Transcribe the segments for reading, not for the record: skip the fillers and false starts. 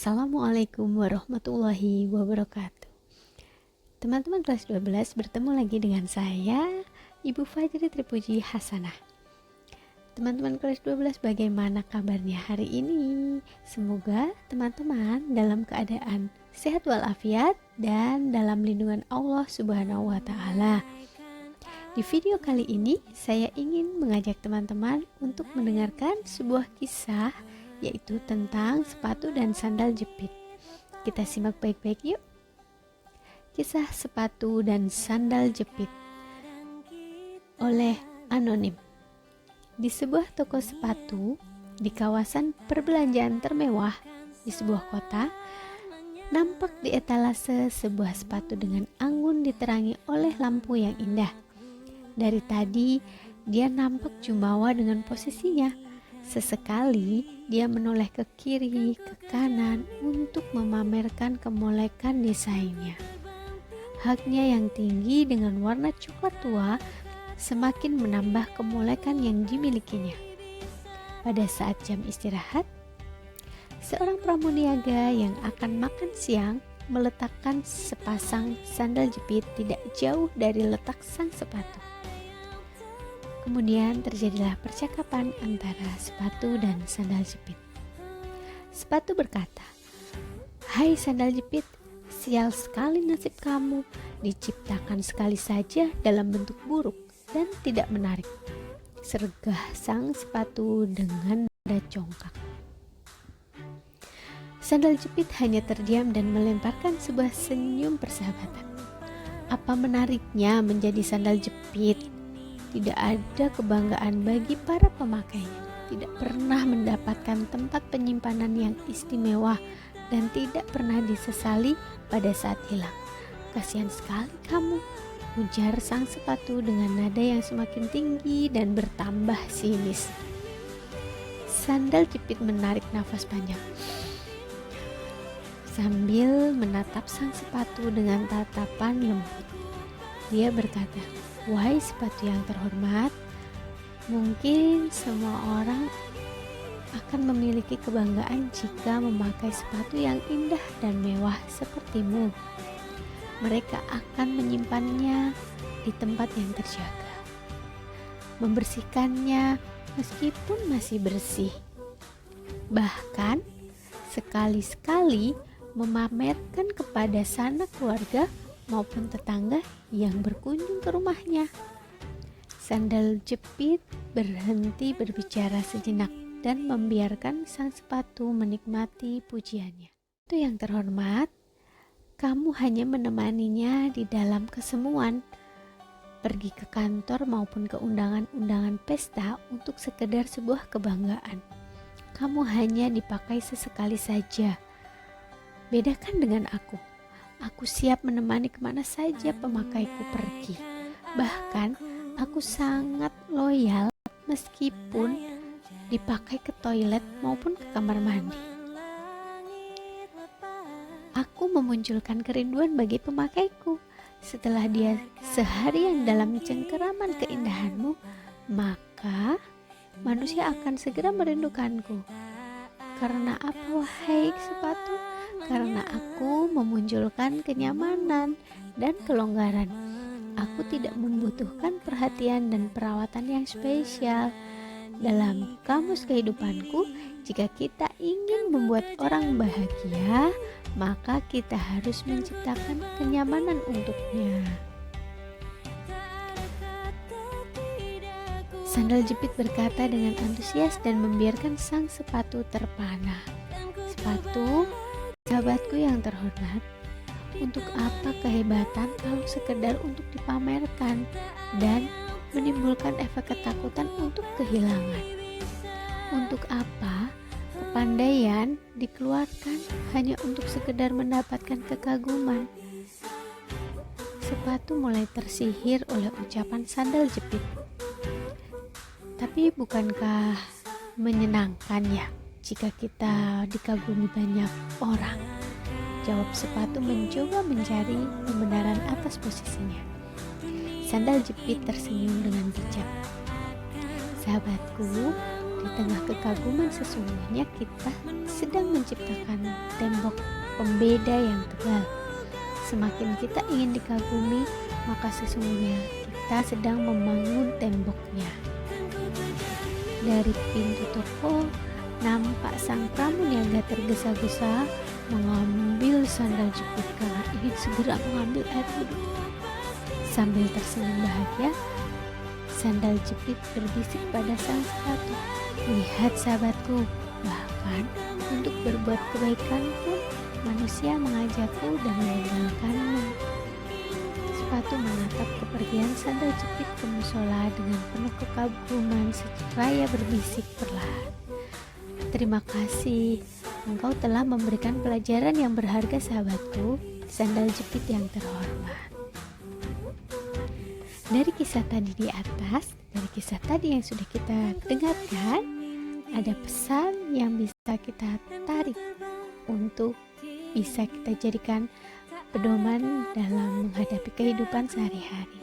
Assalamualaikum warahmatullahi wabarakatuh. Teman-teman kelas 12 bertemu lagi dengan saya, Ibu Fajri Tripuji Hasanah. Teman-teman kelas 12 bagaimana kabarnya hari ini? Semoga teman-teman dalam keadaan sehat walafiat dan dalam lindungan Allah Subhanahu wa Ta'ala. Di video kali ini saya ingin mengajak teman-teman untuk mendengarkan sebuah kisah, yaitu tentang sepatu dan sandal jepit. Kita simak baik-baik yuk. Kisah sepatu dan sandal jepit oleh Anonim. Di sebuah toko sepatu di kawasan perbelanjaan termewah di sebuah kota, nampak di etalase sebuah sepatu dengan anggun diterangi oleh lampu yang indah. Dari tadi dia nampak jumawa dengan posisinya. Sesekali dia menoleh ke kiri, ke kanan untuk memamerkan kemolekan desainnya. Haknya yang tinggi dengan warna coklat tua semakin menambah kemolekan yang dimilikinya. Pada saat jam istirahat, seorang pramuniaga yang akan makan siang meletakkan sepasang sandal jepit tidak jauh dari letak sang sepatu. Kemudian terjadilah percakapan antara sepatu dan sandal jepit. Sepatu berkata, "Hai sandal jepit, sial sekali nasib kamu, diciptakan sekali saja dalam bentuk buruk dan tidak menarik." Sergah sang sepatu dengan nada congkak. Sandal jepit hanya terdiam dan melemparkan sebuah senyum persahabatan. Apa menariknya menjadi sandal jepit? Tidak ada kebanggaan bagi para pemakainya, tidak pernah mendapatkan tempat penyimpanan yang istimewa, dan tidak pernah disesali pada saat hilang. Kasihan sekali kamu, ujar sang sepatu dengan nada yang semakin tinggi dan bertambah sinis. Sandal jepit menarik nafas panjang sambil menatap sang sepatu dengan tatapan lembut. Dia berkata, "Wahai sepatu yang terhormat, mungkin semua orang akan memiliki kebanggaan jika memakai sepatu yang indah dan mewah sepertimu. Mereka akan menyimpannya di tempat yang terjaga, membersihkannya meskipun masih bersih, bahkan sekali-sekali memamerkan kepada sanak keluarga maupun tetangga yang berkunjung ke rumahnya." Sandal jepit berhenti berbicara sejenak dan membiarkan sang sepatu menikmati pujiannya. "Itu yang terhormat, kamu hanya menemaninya di dalam kesemuan, pergi ke kantor maupun ke undangan-undangan pesta untuk sekedar sebuah kebanggaan. Kamu hanya dipakai sesekali saja. Bedakan dengan aku. Aku siap menemani kemana saja pemakaiku pergi. Bahkan aku sangat loyal meskipun dipakai ke toilet maupun ke kamar mandi. Aku memunculkan kerinduan bagi pemakaiku. Setelah dia seharian dalam cengkeraman keindahanmu, maka manusia akan segera merindukanku. Karena apa, wahai sepatu? Karena aku memunculkan kenyamanan dan kelonggaran. Aku tidak membutuhkan perhatian dan perawatan yang spesial. Dalam kamus kehidupanku, jika kita ingin membuat orang bahagia, maka kita harus menciptakan kenyamanan untuknya." Sandal jepit berkata dengan antusias dan membiarkan sang sepatu terpana. "Sepatu, sahabatku yang terhormat, untuk apa kehebatan kalau sekedar untuk dipamerkan dan menimbulkan efek ketakutan untuk kehilangan? Untuk apa kepandaian dikeluarkan hanya untuk sekedar mendapatkan kekaguman?" Sepatu mulai tersihir oleh ucapan sandal jepit. "Tapi bukankah menyenangkan ya jika kita dikagumi banyak orang?" Jawab sepatu mencoba mencari pembenaran atas posisinya. Sandal jepit tersenyum dengan bijak. "Sahabatku, di tengah kekaguman sesungguhnya kita sedang menciptakan tembok pembeda yang tebal. Semakin kita ingin dikagumi, maka sesungguhnya kita sedang membangun temboknya. Dari pintu toko, nampak sang pramuniaga tergesa-gesa mengambil sandal jepit karena ingin segera mengambil air wudhu. Sambil tersenyum bahagia, sandal jepit berbisik pada sang sepatu, "Lihat sahabatku, bahkan untuk berbuat kebaikan pun manusia mengajakku dan meninggalkanmu." Sepatu menatap kepergian sandal jepit ke musola dengan penuh kekaguman seraya berbisik perlahan, "Terima kasih, engkau telah memberikan pelajaran yang berharga sahabatku, sandal jepit yang terhormat." Dari kisah tadi di atas, dari kisah tadi yang sudah kita dengarkan, ada pesan yang bisa kita tarik untuk bisa kita jadikan pedoman dalam menghadapi kehidupan sehari-hari,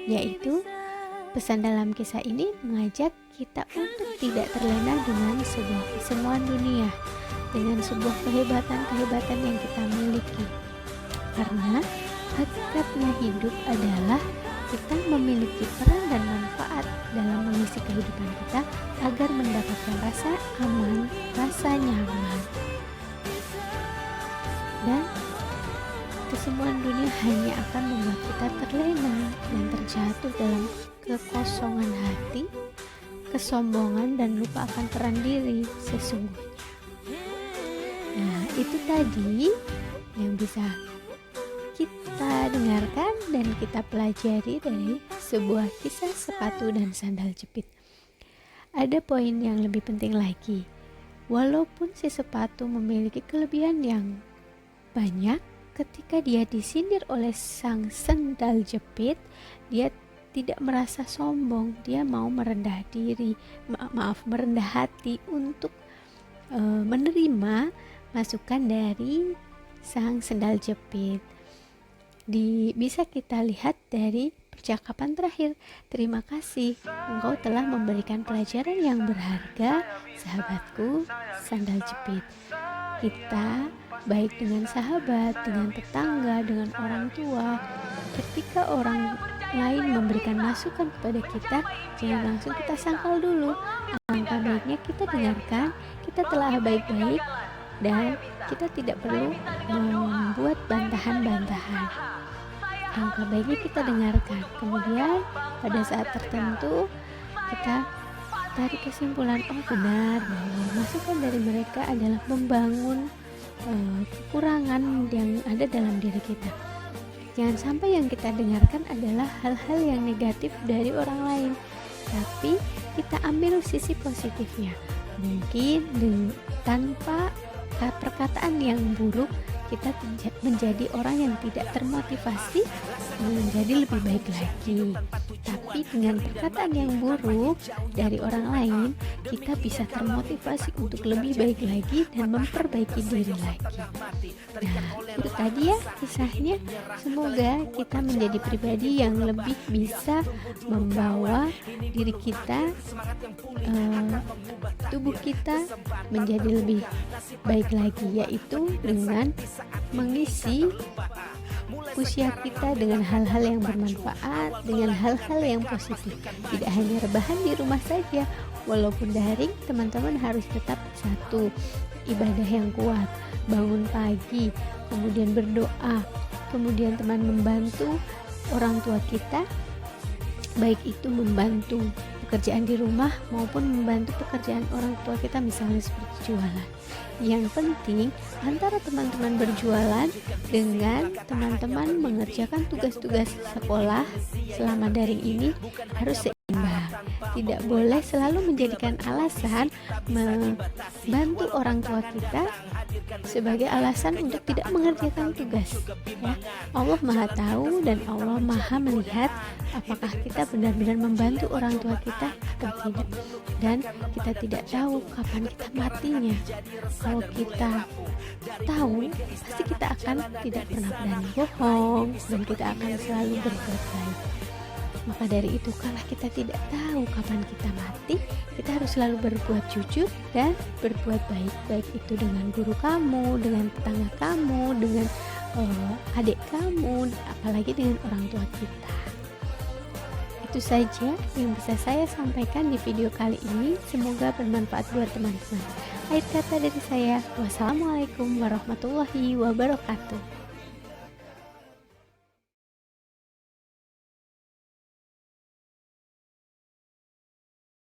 yaitu pesan dalam kisah ini mengajak kita untuk tidak terlena dengan sebuah kesemuan dunia, dengan sebuah kehebatan-kehebatan yang kita miliki, karena hakikatnya hidup adalah kita memiliki peran dan manfaat dalam mengisi kehidupan kita agar mendapatkan rasa aman, rasa nyaman. Dan kesemuan dunia hanya akan membuat kita terlena dan terjatuh dalam kekosongan hati, kesombongan, dan lupa akan peran diri sesungguhnya. Nah, itu tadi yang bisa kita dengarkan dan kita pelajari dari sebuah kisah sepatu dan sandal jepit. Ada poin yang lebih penting lagi. Walaupun si sepatu memiliki kelebihan yang banyak, ketika dia disindir oleh sang sandal jepit, dia tidak merasa sombong. Dia mau merendah diri, merendah hati untuk menerima masukan dari sang sandal jepit. Bisa kita lihat dari percakapan terakhir, "Terima kasih, engkau telah memberikan pelajaran yang berharga, sahabatku, sandal jepit." Kita baik dengan sahabat, dengan tetangga, dengan orang tua. Ketika orang lain memberikan masukan kepada kita, jangan langsung kita sangkal dulu. Alangkah baiknya kita dengarkan, kita telah baik-baik, dan kita tidak perlu membuat bantahan-bantahan. Alangkah baiknya kita dengarkan, kemudian pada saat tertentu kita tarik kesimpulan, oh benar bahwa masukan dari mereka adalah membangun kekurangan yang ada dalam diri kita. Jangan sampai yang kita dengarkan adalah hal-hal yang negatif dari orang lain, tapi kita ambil sisi positifnya. Mungkin tanpa perkataan yang buruk kita menjadi orang yang tidak termotivasi menjadi lebih baik lagi. Tapi dengan perkataan yang buruk dari orang lain, kita bisa termotivasi untuk lebih baik lagi dan memperbaiki diri lagi. Nah, itu tadi ya kisahnya. Semoga kita menjadi pribadi yang lebih bisa membawa diri kita, tubuh kita menjadi lebih baik lagi, yaitu dengan mengisi usia kita dengan hal-hal yang bermanfaat, dengan hal-hal yang positif. Tidak hanya rebahan di rumah saja, walaupun daring, teman-teman harus tetap satu, ibadah yang kuat, bangun pagi, kemudian berdoa, kemudian teman membantu orang tua kita, baik itu membantu pekerjaan di rumah maupun membantu pekerjaan orang tua kita, misalnya seperti jualan. Yang penting antara teman-teman berjualan dengan teman-teman mengerjakan tugas-tugas sekolah selama daring ini harus seimbang. Tidak boleh selalu menjadikan alasan membantu orang tua kita sebagai alasan untuk tidak mengerjakan tugas, ya. Allah Maha tahu dan Allah Maha melihat apakah kita benar-benar membantu orang tua kita atau tidak, dan kita tidak tahu kapan kita matinya. Kalau kita tahu, pasti kita akan tidak pernah berani bohong dan kita akan selalu berbuat baik. Maka dari itu, karena kita tidak tahu kapan kita mati, kita harus selalu berbuat jujur dan berbuat baik, baik itu dengan guru kamu, dengan tetangga kamu, dengan adik kamu, apalagi dengan orang tua kita. Itu saja yang bisa saya sampaikan di video kali ini. Semoga bermanfaat buat teman-teman. Akhir kata dari saya, wassalamualaikum warahmatullahi wabarakatuh.